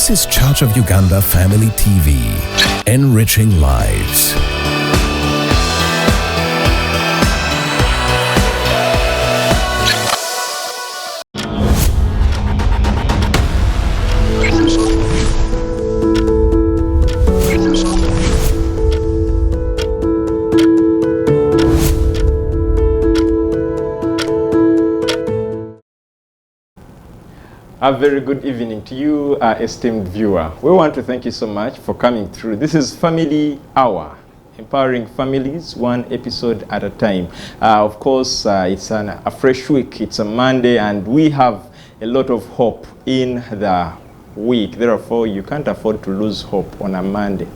This is Church of Uganda Family TV, enriching lives. A very good evening to you, esteemed viewer. We want to thank you so much for coming through. This is Family Hour, empowering families one episode at a time. Of course, it's a fresh week. It's a Monday, and we have a lot of hope in the week. Therefore, you can't afford to lose hope on a Monday.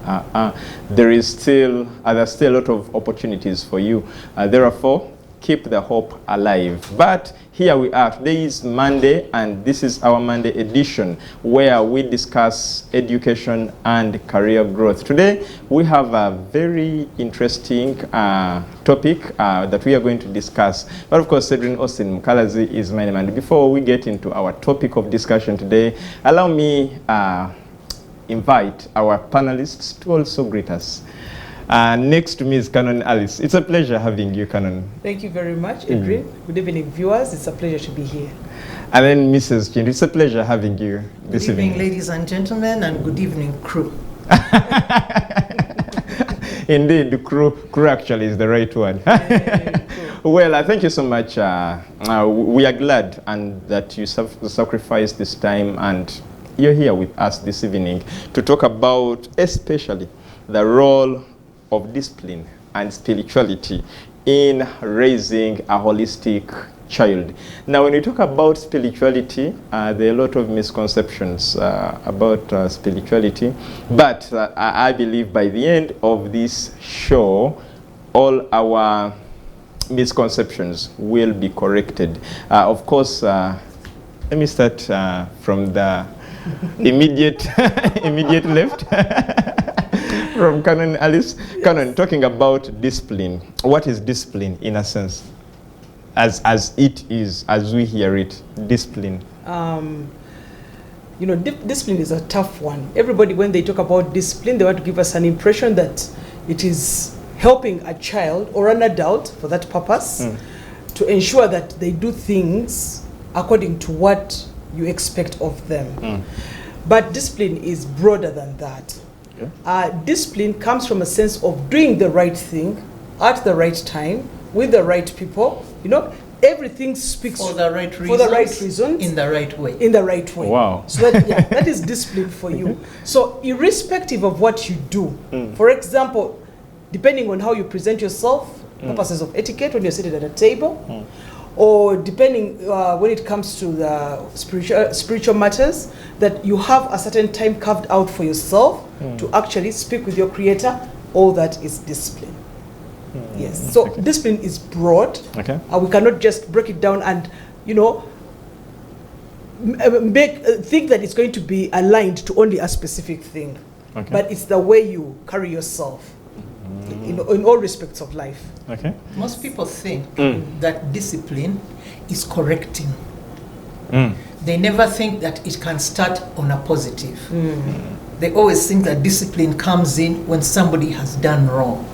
There's still a lot of opportunities for you. Therefore, keep the hope alive. But here we are. Today is Monday, and this is our Monday edition where we discuss education and career growth. Today we have a very interesting topic that we are going to discuss. But of course, Cedric Austin Mukalazi is my name. And before we get into our topic of discussion today, allow me invite our panelists to also greet us. Next to me is Canon Alice. It's a pleasure having you, Canon. Thank you very much, Edrin. Good evening, viewers. It's a pleasure to be here. And then Mrs. Chindu, it's a pleasure having you this evening. Good evening, ladies and gentlemen, and good evening, crew. Indeed, the crew actually is the right one. Well, thank you so much. We are glad and that you sacrificed this time and you're here with us this evening to talk about especially the role of discipline and spirituality in raising a holistic child. Now, when we talk about spirituality, there are a lot of misconceptions about spirituality, but I believe by the end of this show, all our misconceptions will be corrected. Of course, let me start from the immediate left. From Canon Alice. Yes. Canon, talking about discipline. What is discipline in a sense? As it is, as we hear it, discipline. Discipline is a tough one. Everybody, when they talk about discipline, they want to give us an impression that it is helping a child or an adult for that purpose to ensure that they do things according to what you expect of them. But discipline is broader than that. Okay. Discipline comes from a sense of doing the right thing at the right time with the right people. Everything speaks for the right reasons, in the right way. In the right way. Wow. So that is discipline for you. So irrespective of what you do, for example, depending on how you present yourself, purposes of etiquette when you're seated at a table, or depending when it comes to the spiritual matters, that you have a certain time carved out for yourself to actually speak with your Creator, all that is discipline. Yes. So discipline is broad. Okay. We cannot just break it down and, think that it's going to be aligned to only a specific thing. Okay. But it's the way you carry yourself in all respects of life. Okay. Most people think that discipline is correcting. They never think that it can start on a positive. They always think that discipline comes in when somebody has done wrong.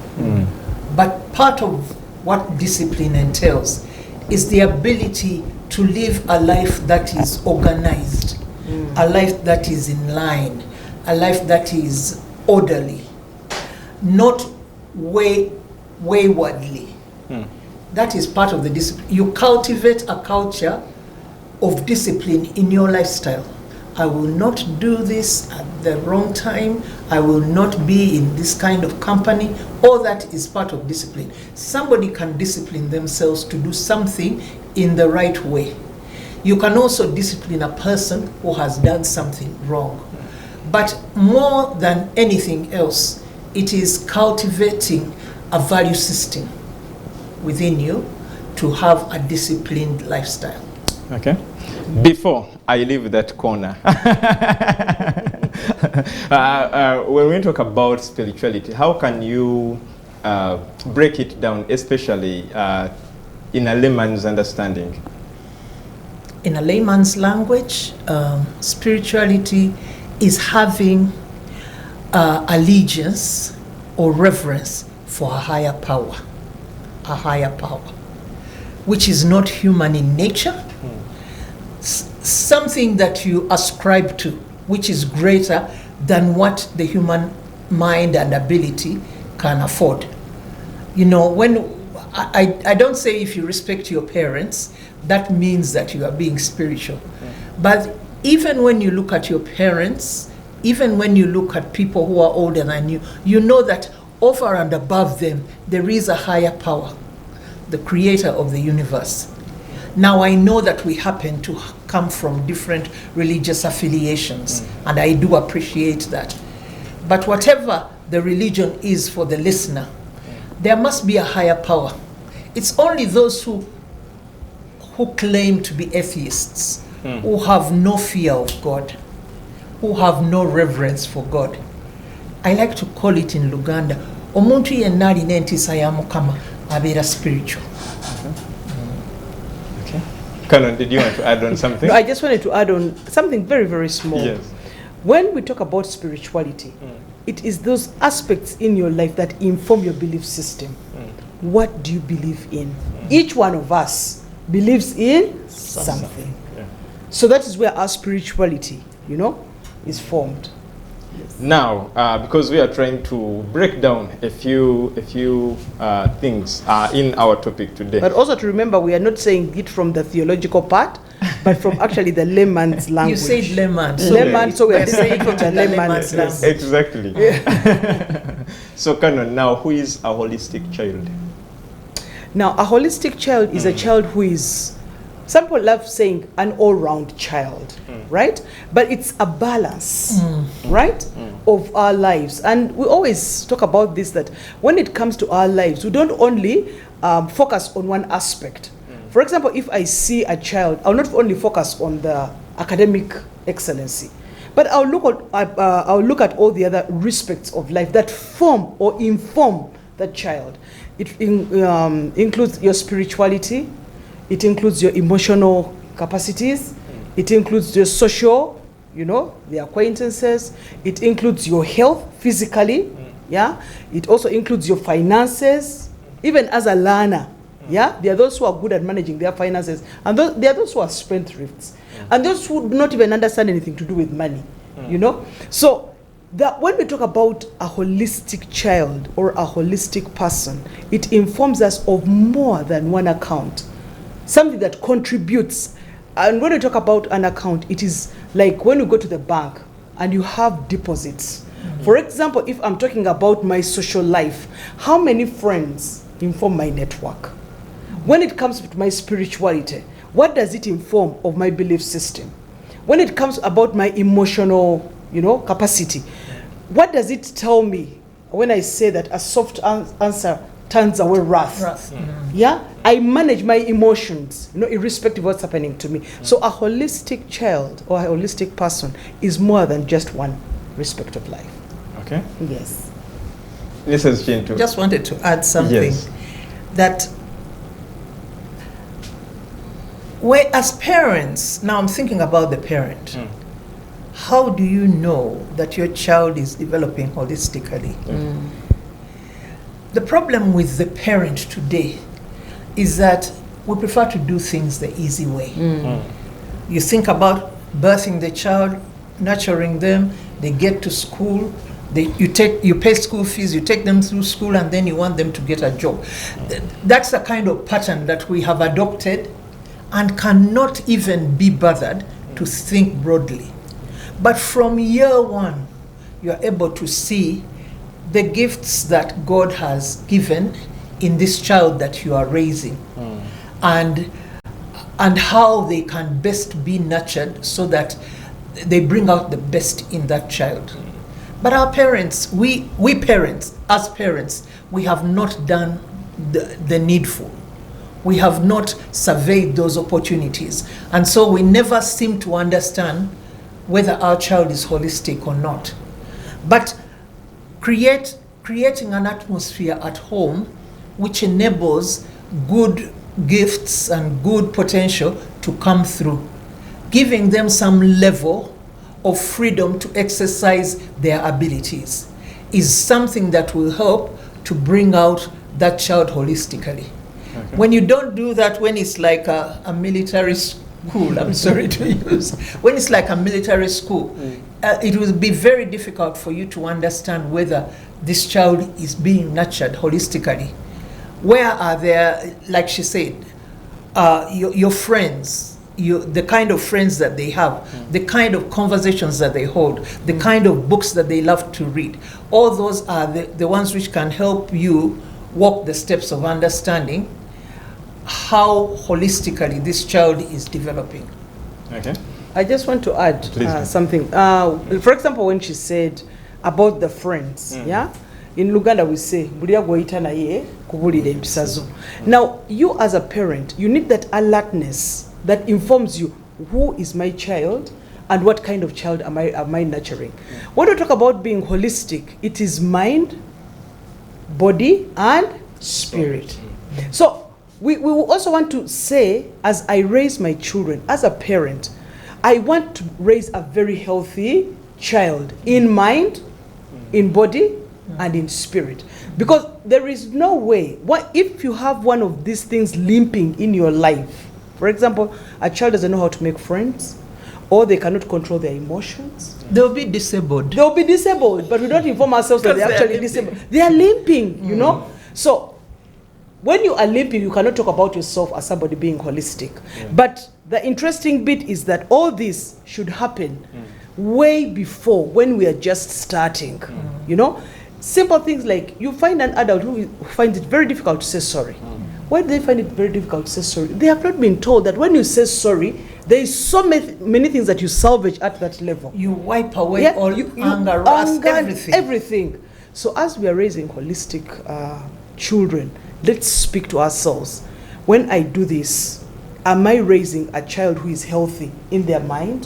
But part of what discipline entails is the ability to live a life that is organized, a life that is in line, a life that is orderly, not waywardly. That is part of the discipline. You cultivate a culture of discipline in your lifestyle. I will not do this at the wrong time. I will not be in this kind of company. All that is part of discipline. Somebody can discipline themselves to do something in the right way. You can also discipline a person who has done something wrong. But more than anything else, it is cultivating a value system within you to have a disciplined lifestyle. Okay. Before I leave that corner, when we talk about spirituality, how can you break it down, especially in a layman's understanding? In a layman's language, spirituality is having allegiance or reverence for a higher power, which is not human in nature, something that you ascribe to, which is greater than what the human mind and ability can afford. You know, when I don't say if you respect your parents, that means that you are being spiritual. But even when you look at your parents, even when you look at people who are older than you, you know that over and above them, there is a higher power, the creator of the universe. Now, I know that we happen to come from different religious affiliations, and I do appreciate that. But whatever the religion is for the listener, there must be a higher power. It's only those who claim to be atheists, who have no fear of God, who have no reverence for God. I like to call it in Luganda, omuntu yenna alina entiisa ya Mukama abeera spiritual. Okay. Canon, did you want to add on something? No, I just wanted to add on something very, very small. Yes. When we talk about spirituality, it is those aspects in your life that inform your belief system. What do you believe in? Each one of us believes in something. Yeah. So that is where our spirituality, is formed. Now, because we are trying to break down a few things in our topic today. But also to remember, we are not saying it from the theological part, but from actually the layman's language. You said layman. So we are saying it from the layman's language. Exactly. So, Canon, now who is a holistic child? Now, a holistic child is a child who is, some people love saying an all-round child, right? But it's a balance, right, of our lives. And we always talk about this, that when it comes to our lives, we don't only focus on one aspect. For example, if I see a child, I'll not only focus on the academic excellency, but I'll look at all the other respects of life that form or inform that child. It includes your spirituality, it includes your emotional capacities, it includes your social, the acquaintances, it includes your health physically, it also includes your finances, even as a learner. There are those who are good at managing their finances, and there are those who are spendthrifts, and those who do not even understand anything to do with money, So that when we talk about a holistic child or a holistic person, it informs us of more than one account, something that contributes. And when we talk about an account, it is like when you go to the bank and you have deposits. For example, if I'm talking about my social life, how many friends inform my network? When it comes to my spirituality, what does it inform of my belief system? When it comes about my emotional, capacity, what does it tell me when I say that a soft answer turns away wrath? I manage my emotions, irrespective of what's happening to me. So a holistic child or a holistic person is more than just one respect of life. Okay. Yes. This is Chintu. Just wanted to add something. Yes. That as parents, now I'm thinking about the parent. How do you know that your child is developing holistically? The problem with the parent today is that we prefer to do things the easy way. You think about birthing the child, nurturing them, they get to school, you pay school fees, you take them through school, and then you want them to get a job. That's the kind of pattern that we have adopted and cannot even be bothered to think broadly. But from year one, you're able to see the gifts that God has given in this child that you are raising, and how they can best be nurtured so that they bring out the best in that child. But our parents, we parents, as parents, we have not done the needful. We have not surveyed those opportunities. And so we never seem to understand whether our child is holistic or not. But creating an atmosphere at home which enables good gifts and good potential to come through, giving them some level of freedom to exercise their abilities is something that will help to bring out that child holistically. Okay. When you don't do that, when it's like a military school, I'm sorry to use, when it's like a military school, it will be very difficult for you to understand whether this child is being nurtured holistically. Where are there, like she said, your friends, the kind of friends that they have, the kind of conversations that they hold, the kind of books that they love to read. All those are the ones which can help you walk the steps of understanding how holistically this child is developing. Okay. I just want to add something. For example, when she said about the friends, yeah? In Luganda we say, now you as a parent, you need that alertness that informs you, who is my child and what kind of child am I nurturing. When we talk about being holistic, it is mind, body and spirit. So we also want to say, as I raise my children, as a parent, I want to raise a very healthy child in mind, in body, and in spirit. Because there is no way, if you have one of these things limping in your life, for example, a child doesn't know how to make friends, or they cannot control their emotions. They'll be disabled. They'll be disabled, but we don't inform ourselves that they're actually disabled. They are limping, you know? So when you are limping, you cannot talk about yourself as somebody being holistic. But the interesting bit is that all this should happen way before, when we are just starting, you know? Simple things like, you find an adult who finds it very difficult to say sorry. Why do they find it very difficult to say sorry? They have not been told that when you say sorry, there is so many things that you salvage at that level. You wipe away all anger, rust, everything. So as we are raising holistic children, let's speak to ourselves. When I do this, am I raising a child who is healthy in their mind?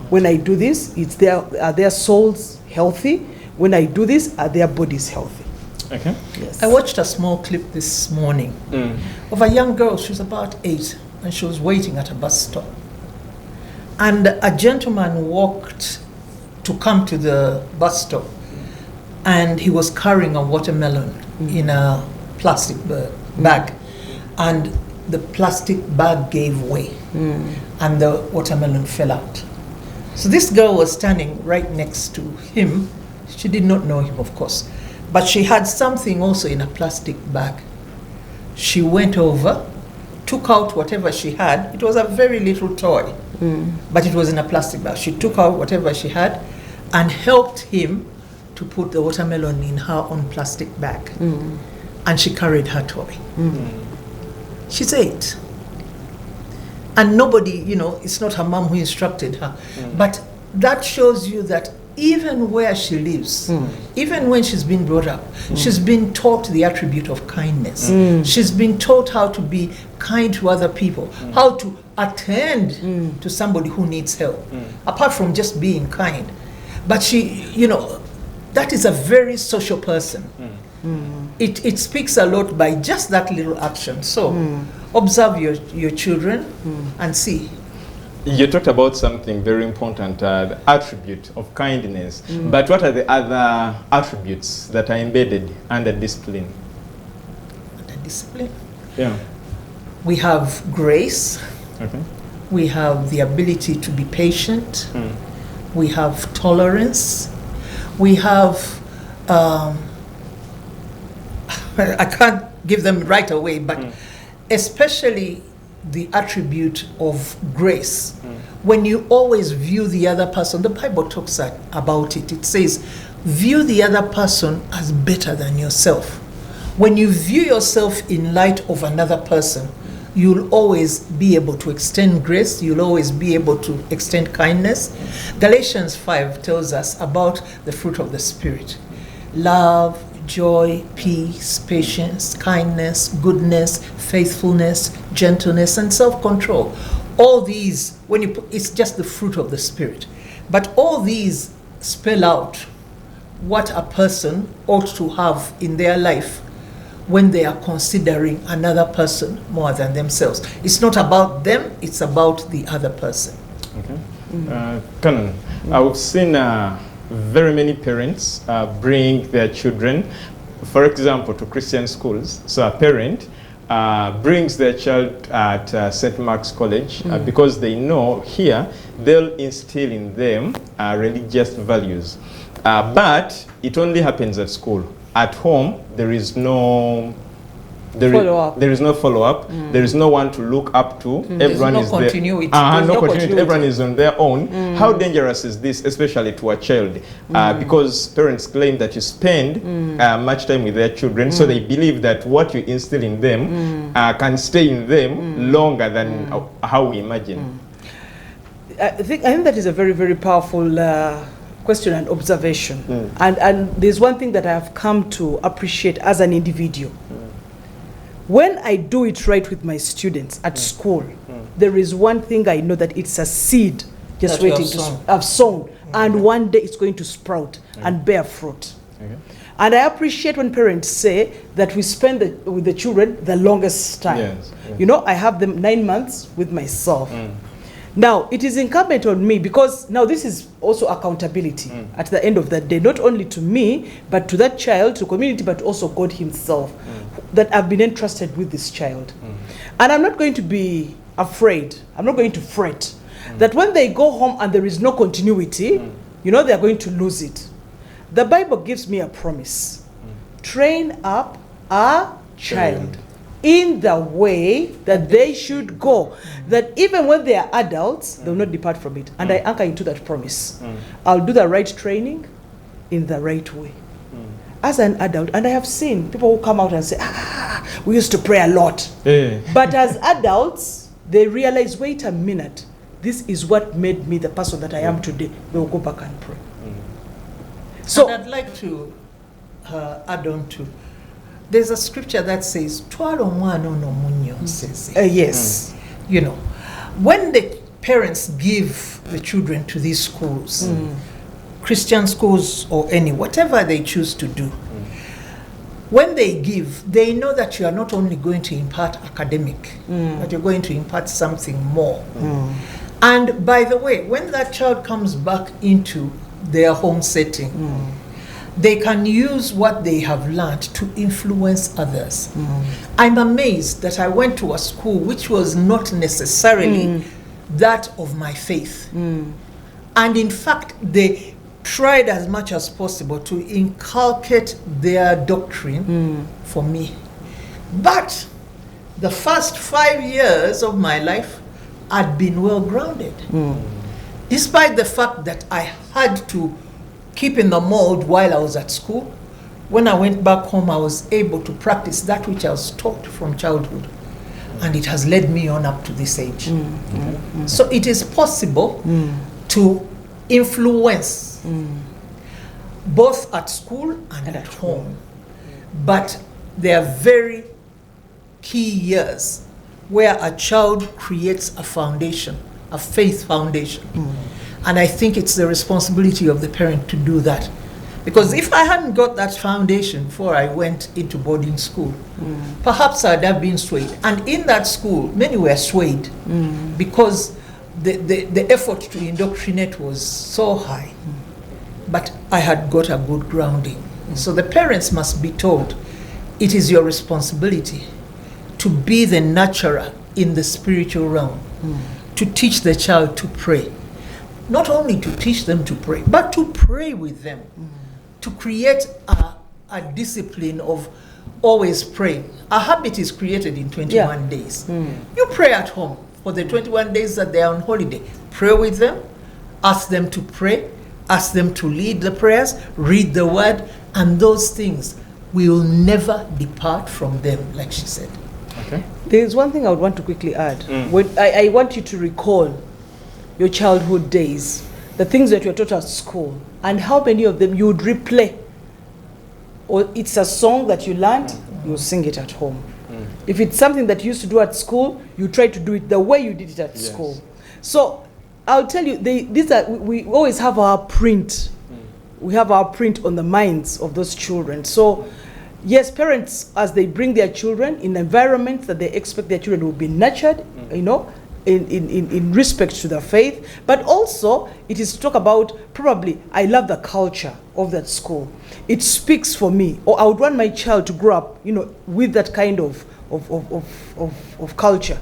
When I do this, are their souls healthy? When I do this, are their bodies healthy? Okay. Yes. I watched a small clip this morning of a young girl. She was about 8, and she was waiting at a bus stop. And a gentleman walked to come to the bus stop, and he was carrying a watermelon in a plastic bag. And the plastic bag gave way, and the watermelon fell out. So this girl was standing right next to him. She did not know him, of course, but she had something also in a plastic bag. She went over, took out whatever she had. It was a very little toy, but it was in a plastic bag. She took out whatever she had and helped him to put the watermelon in her own plastic bag. And she carried her toy. She's 8. And nobody, it's not her mom who instructed her. But that shows you that even where she lives, even when she's been brought up, she's been taught the attribute of kindness. She's been taught how to be kind to other people, how to attend to somebody who needs help, apart from just being kind. But she, that is a very social person. It speaks a lot by just that little action. So observe your children and see. You talked about something very important, the attribute of kindness. But what are the other attributes that are embedded under discipline? Under discipline? Yeah. We have grace. Okay. We have the ability to be patient. We have tolerance. We have, I can't give them right away, but especially the attribute of grace. When you always view the other person, the Bible talks about it. It says, view the other person as better than yourself. When you view yourself in light of another person, you'll always be able to extend grace. You'll always be able to extend kindness. Galatians 5 tells us about the fruit of the Spirit: love, joy, peace, patience, kindness, goodness, faithfulness, gentleness, and self-control. All these, it's just the fruit of the Spirit. But all these spell out what a person ought to have in their life when they are considering another person more than themselves. It's not about them, it's about the other person. Okay. Canon, I've seen very many parents bring their children, for example, to Christian schools. So a parent brings their child at St. Mark's College because they know here they'll instill in them religious values. But it only happens at school. At home, there is no follow-up. There is no follow-up. There is no one to look up to. Everyone no is continuity. there. No continuity. Everyone is on their own. How dangerous is this, especially to a child? Because parents claim that you spend much time with their children, so they believe that what you instill in them can stay in them longer than how we imagine. I think that is a very, very powerful question and observation. And there's one thing that I have come to appreciate as an individual. When I do it right with my students at school, there is one thing I know, that it's a seed just waiting to have sown, and one day it's going to sprout and bear fruit. And I appreciate when parents say that we spend with the children the longest time. Yes. You know, I have them 9 months with myself. Now, it is incumbent on me, because now this is also accountability at the end of the day, not only to me, but to that child, to community, but also God himself, that I've been entrusted with this child. And I'm not going to be afraid, I'm not going to fret, that when they go home and there is no continuity, you know, they're going to lose it. The Bible gives me a promise. Train up a child in the way that they should go, that even when they are adults, they will not depart from it. And I anchor into that promise. I'll do the right training in the right way. As an adult, and I have seen people who come out and say, we used to pray a lot. But as adults, they realize, wait a minute, this is what made me the person that I am today. They will go back and pray. So and I'd like to add on to, there's a scripture that says, yes. You know, when the parents give the children to these schools, Christian schools or any, whatever they choose to do, when they give, they know that you are not only going to impart academic, but you're going to impart something more. And by the way, when that child comes back into their home setting, they can use what they have learned to influence others. I'm amazed that I went to a school which was not necessarily that of my faith. And in fact, they tried as much as possible to inculcate their doctrine for me. But the first 5 years of my life had been well grounded. Despite the fact that I had to keep in the mold while I was at school, when I went back home, I was able to practice that which I was taught from childhood. And it has led me on up to this age. So it is possible to influence both at school and at home. But there are very key years where a child creates a foundation, a faith foundation. And I think it's the responsibility of the parent to do that. Because if I hadn't got that foundation before I went into boarding school, perhaps I'd have been swayed. And in that school, many were swayed because the effort to indoctrinate was so high. But I had got a good grounding. So the parents must be told, it is your responsibility to be the nurturer in the spiritual realm, to teach the child to pray. Not only to teach them to pray, but to pray with them, to create a discipline of always praying. A habit is created in 21 days. You pray at home for the 21 days that they are on holiday. Pray with them, ask them to pray, ask them to lead the prayers, read the word, and those things will never depart from them, like she said. Okay. There is one thing I would want to quickly add. I want you to recall your childhood days, the things that you were taught at school, and how many of them you would replay. Or it's a song that you learned, you sing it at home. If it's something that you used to do at school, you try to do it the way you did it at school. So I'll tell you, we always have our print. We have our print on the minds of those children. So yes, parents, as they bring their children in environments that they expect their children will be nurtured, you know, in respect to the faith, but also it is to talk about probably I love the culture of that school. It speaks for me, or I would want my child to grow up, with that kind of culture.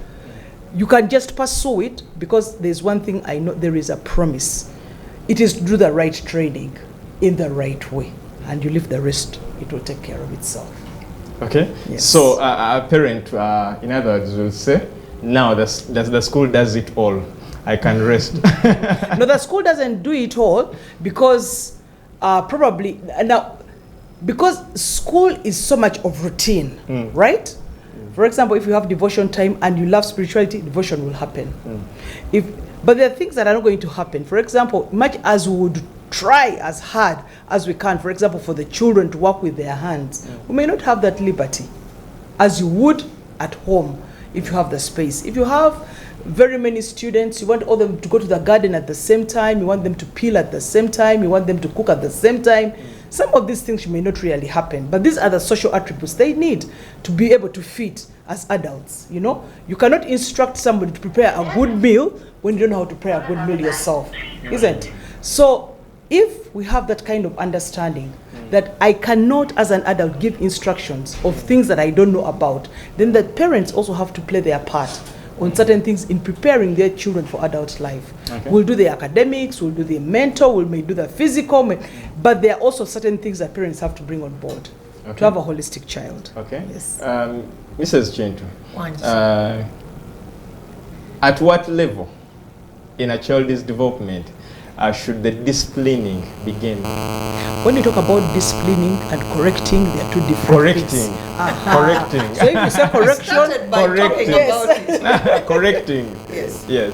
You can just pursue it because there's one thing I know, there is a promise. It is to do the right training in the right way, and you leave the rest, it will take care of itself. Okay. Yes. So a parent, in other words, will say, now the school does it all. I can rest. No, the school doesn't do it all because because school is so much of routine, right? For example, if you have devotion time and you love spirituality, devotion will happen. But there are things that are not going to happen. For example, much as we would try as hard as we can, for example, for the children to work with their hands, we may not have that liberty as you would at home if you have the space. If you have very many students, you want all them to go to the garden at the same time, you want them to peel at the same time, you want them to cook at the same time. Some of these things may not really happen, but these are the social attributes they need to be able to fit as adults. You cannot instruct somebody to prepare a good meal when you don't know how to prepare a good meal yourself, isn't it? So if we have that kind of understanding that I cannot as an adult give instructions of things that I don't know about, then the parents also have to play their part on certain things in preparing their children for adult life. Okay. We'll do the academics, we'll do the mental, we may do the physical, but there are also certain things that parents have to bring on board to have a holistic child. Okay. Yes. Mrs. Chintu, at what level in a child's development should the disciplining begin? When you talk about disciplining and correcting, they are two different things. Correcting. So if you say correction, correcting. Yes. Correcting. Yes. Yes.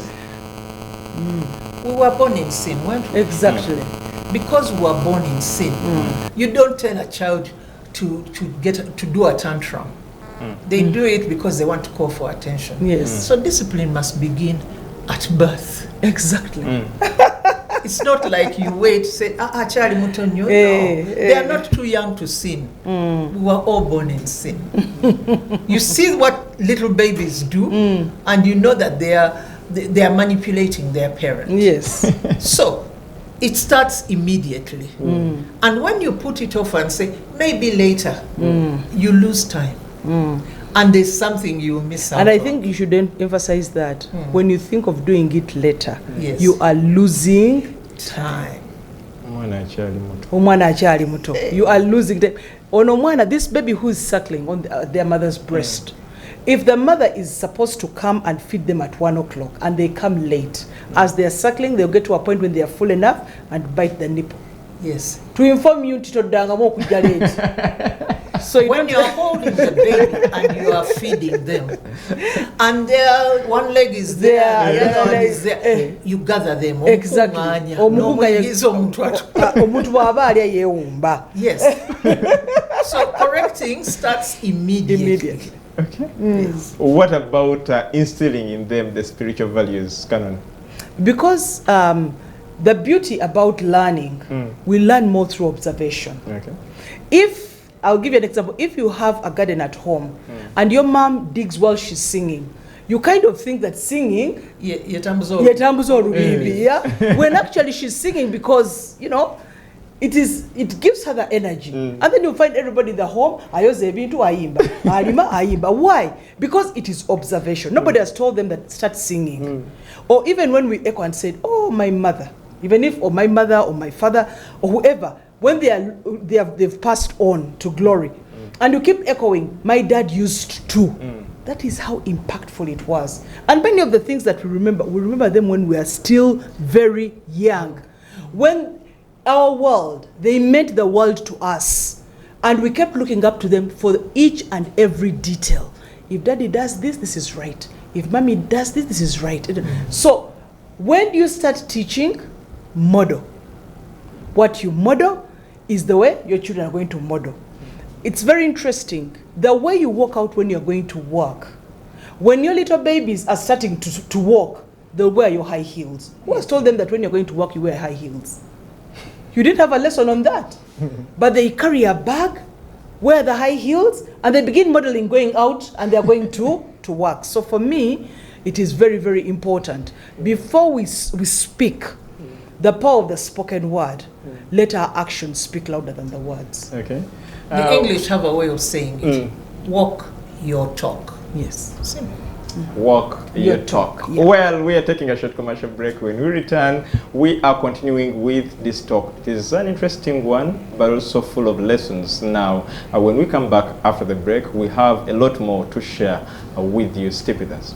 We were born in sin, weren't we? Exactly. Because we were born in sin, you don't tell a child to do a tantrum. They do it because they want to call for attention. Yes. So discipline must begin at birth. Exactly. It's not like you wait, say, Charlie Mutonyo. No, they are not too young to sin. We were all born in sin. You see what little babies do, and you know that they are manipulating their parents. Yes. So it starts immediately. And when you put it off and say, maybe later, you lose time. And there's something you miss out. And I think you should emphasize that when you think of doing it later, yes, you are losing time. You are losing them. Onomwana, this baby who is suckling on their mother's breast, if the mother is supposed to come and feed them at 1 o'clock and they come late, as they are suckling, they'll get to a point when they are full enough and bite the nipple. Yes. To inform you, Tito Dangamo kuja late. So when you're holding the baby and you are feeding them, and one leg is there, the other leg is there, you gather them. Exactly. Yes. So correcting starts immediately. Okay. Yes. What about instilling in them the spiritual values, Canon? Because the beauty about learning, we learn more through observation. Okay. I'll give you an example. If you have a garden at home and your mom digs while she's singing, you kind of think that singing, when actually she's singing because, it gives her the energy. And then you find everybody in the home, why? Because it is observation. Nobody has told them that start singing. Or even when we echo and said, oh, my mother, even if, or my mother, or my father, or whoever, when they've passed on to glory, and you keep echoing, my dad used to. That is how impactful it was. And many of the things that we remember them when we are still very young. When our world, they meant the world to us, and we kept looking up to them for each and every detail. If daddy does this, this is right. If mommy does this, this is right. So when you start teaching, model. What you model is the way your children are going to model. It's very interesting. The way you walk out when you're going to work. When your little babies are starting to walk, they'll wear your high heels. Who has told them that when you're going to work, you wear high heels? You didn't have a lesson on that. But they carry a bag, wear the high heels, and they begin modeling going out, and they're going to work. So for me, it is very, very important. Before we speak, the power of the spoken word, let our actions speak louder than the words. Okay. The English have a way of saying it. Walk your talk. Yes. Simple. Walk your Your talk. talk, yeah. Well, we are taking a short commercial break. When we return, we are continuing with this talk. It is an interesting one, but also full of lessons. Now, when we come back after the break, we have a lot more to share with you. Stay with us.